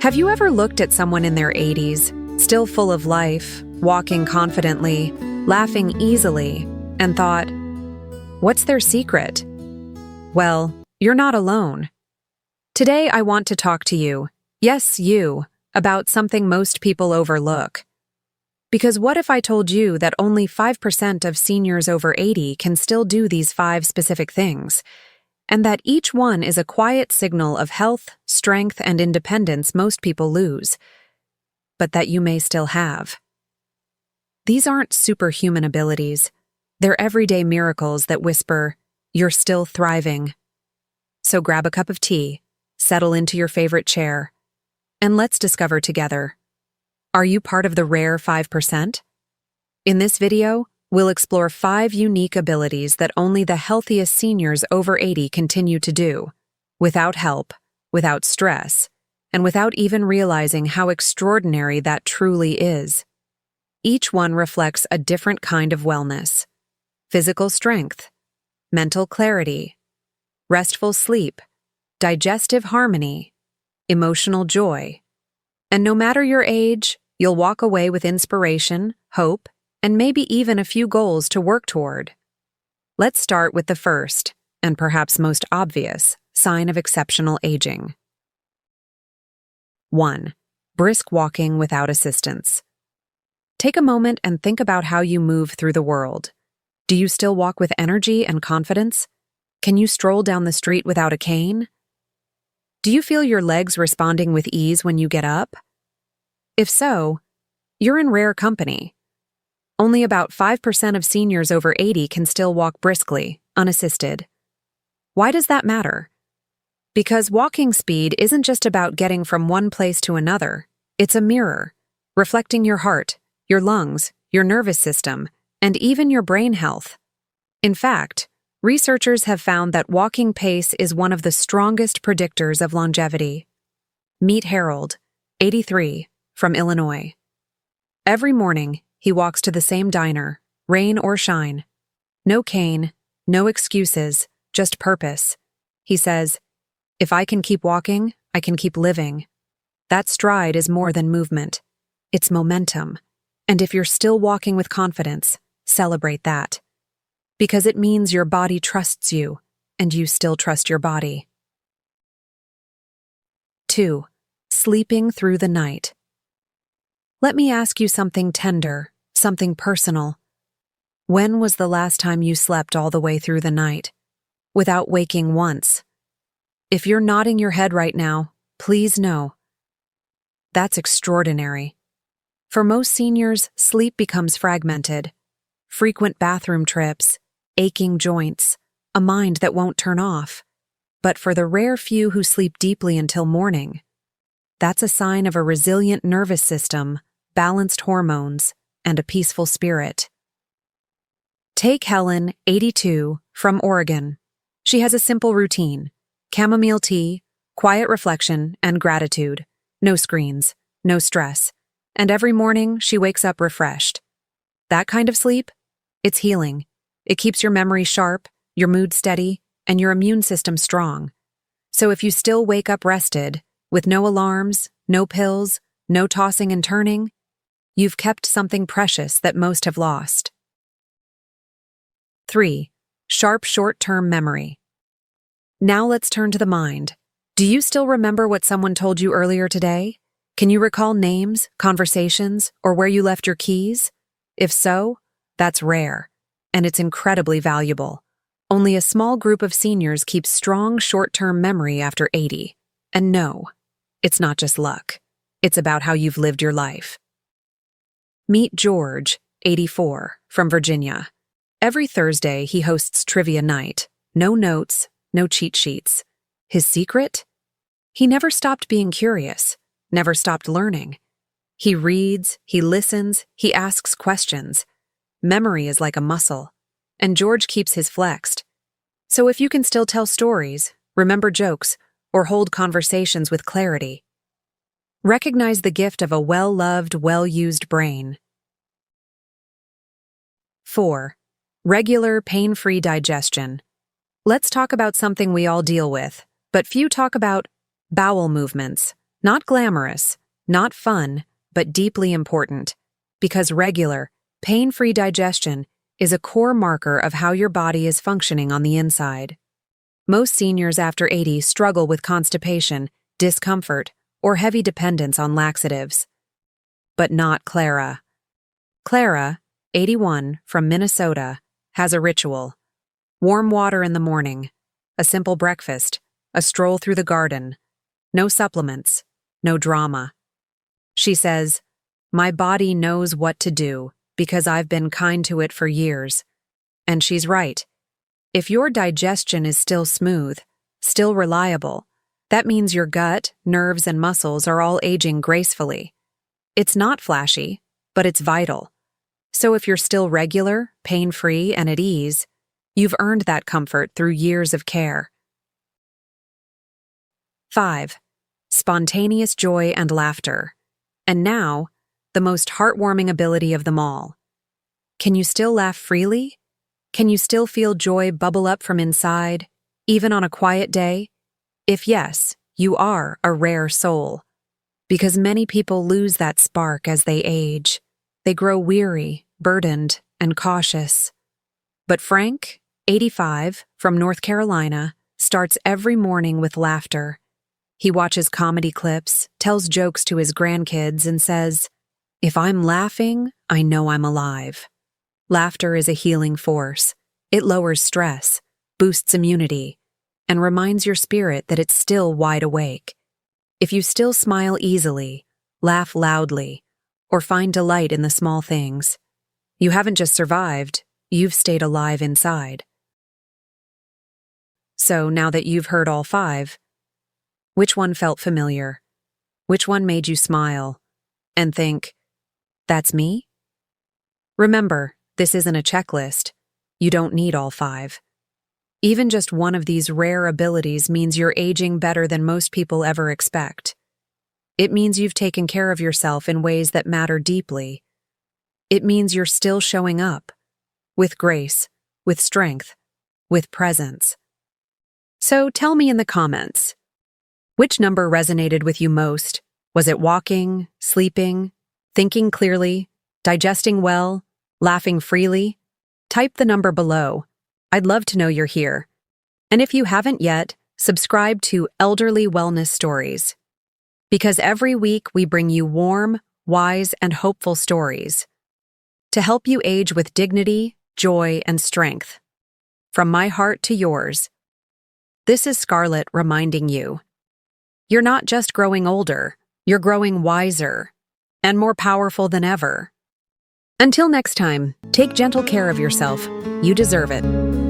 Have you ever looked at someone in their 80s, still full of life, walking confidently, laughing easily, and thought, what's their secret? Well, you're not alone. Today I want to talk to you, yes, you, about something most people overlook. Because what if I told you that only 5% of seniors over 80 can still do these 5 specific things, and that each one is a quiet signal of health, strength, and independence most people lose, but that you may still have? These aren't superhuman abilities. They're everyday miracles that whisper, you're still thriving. So grab a cup of tea, settle into your favorite chair, and let's discover together. Are you part of the rare 5%? In this video, we'll explore 5 unique abilities that only the healthiest seniors over 80 continue to do, without help, without stress, and without even realizing how extraordinary that truly is. Each one reflects a different kind of wellness: physical strength, mental clarity, restful sleep, digestive harmony, emotional joy. And no matter your age, you'll walk away with inspiration, hope, and maybe even a few goals to work toward. Let's start with the first, and perhaps most obvious, sign of exceptional aging. 1. Brisk walking without assistance. Take a moment and think about how you move through the world. Do you still walk with energy and confidence? Can you stroll down the street without a cane? Do you feel your legs responding with ease when you get up? If so, you're in rare company. Only about 5% of seniors over 80 can still walk briskly, unassisted. Why does that matter? Because walking speed isn't just about getting from one place to another. It's a mirror, reflecting your heart, your lungs, your nervous system, and even your brain health. In fact, researchers have found that walking pace is one of the strongest predictors of longevity. Meet Harold, 83, from Illinois. Every morning, he walks to the same diner, rain or shine. No cane, no excuses, just purpose. He says, if I can keep walking, I can keep living. That stride is more than movement. It's momentum. And if you're still walking with confidence, celebrate that. Because it means your body trusts you, and you still trust your body. 2. Sleeping through the night. Let me ask you something tender, something personal. When was the last time you slept all the way through the night, without waking once? If you're nodding your head right now, please know. That's extraordinary. For most seniors, sleep becomes fragmented. Frequent bathroom trips, aching joints, a mind that won't turn off. But for the rare few who sleep deeply until morning, that's a sign of a resilient nervous system, balanced hormones, and a peaceful spirit. Take Helen, 82, from Oregon. She has a simple routine: chamomile tea, quiet reflection, and gratitude. No screens, no stress. And every morning, she wakes up refreshed. That kind of sleep? It's healing. It keeps your memory sharp, your mood steady, and your immune system strong. So if you still wake up rested, with no alarms, no pills, no tossing and turning, you've kept something precious that most have lost. 3. Sharp short-term memory. Now let's turn to the mind. Do you still remember what someone told you earlier today? Can you recall names, conversations, or where you left your keys? If so, that's rare, and it's incredibly valuable. Only a small group of seniors keep strong short-term memory after 80. And no, it's not just luck. It's about how you've lived your life. Meet George, 84, from Virginia. Every Thursday, he hosts trivia night. No notes, no cheat sheets. His secret? He never stopped being curious, never stopped learning. He reads, he listens, he asks questions. Memory is like a muscle, and George keeps his flexed. So if you can still tell stories, remember jokes, or hold conversations with clarity, recognize the gift of a well-loved, well-used brain. 4. Regular, pain-free digestion. Let's talk about something we all deal with, but few talk about: bowel movements. Not glamorous, not fun, but deeply important, because regular, pain-free digestion is a core marker of how your body is functioning on the inside. Most seniors after 80 struggle with constipation, discomfort, or heavy dependence on laxatives. But not Clara. Clara, 81, from Minnesota, has a ritual. Warm water in the morning, a simple breakfast, a stroll through the garden. No supplements, no drama. She says, "My body knows what to do because I've been kind to it for years." And she's right. If your digestion is still smooth, still reliable, that means your gut, nerves, and muscles are all aging gracefully. It's not flashy, but it's vital. So if you're still regular, pain-free, and at ease, you've earned that comfort through years of care. 5. Spontaneous joy and laughter. And now, the most heartwarming ability of them all. Can you still laugh freely? Can you still feel joy bubble up from inside, even on a quiet day? If yes, you are a rare soul. Because many people lose that spark as they age. They grow weary, burdened, and cautious. But Frank, 85, from North Carolina, starts every morning with laughter. He watches comedy clips, tells jokes to his grandkids, and says, "If I'm laughing, I know I'm alive." Laughter is a healing force. It lowers stress, boosts immunity, and reminds your spirit that it's still wide awake. If you still smile easily, laugh loudly, or find delight in the small things, you haven't just survived, you've stayed alive inside. So now that you've heard all 5, which one felt familiar? Which one made you smile and think, "That's me"? Remember, this isn't a checklist. You don't need all 5. Even just one of these rare abilities means you're aging better than most people ever expect. It means you've taken care of yourself in ways that matter deeply. It means you're still showing up, with grace, with strength, with presence. So tell me in the comments, which number resonated with you most? Was it walking, sleeping, thinking clearly, digesting well, laughing freely? Type the number below. I'd love to know you're here. And if you haven't yet, subscribe to Elderly Wellness Stories. Because every week we bring you warm, wise, and hopeful stories to help you age with dignity, joy, and strength. From my heart to yours, this is Scarlett reminding you, you're not just growing older, you're growing wiser and more powerful than ever. Until next time, take gentle care of yourself. You deserve it.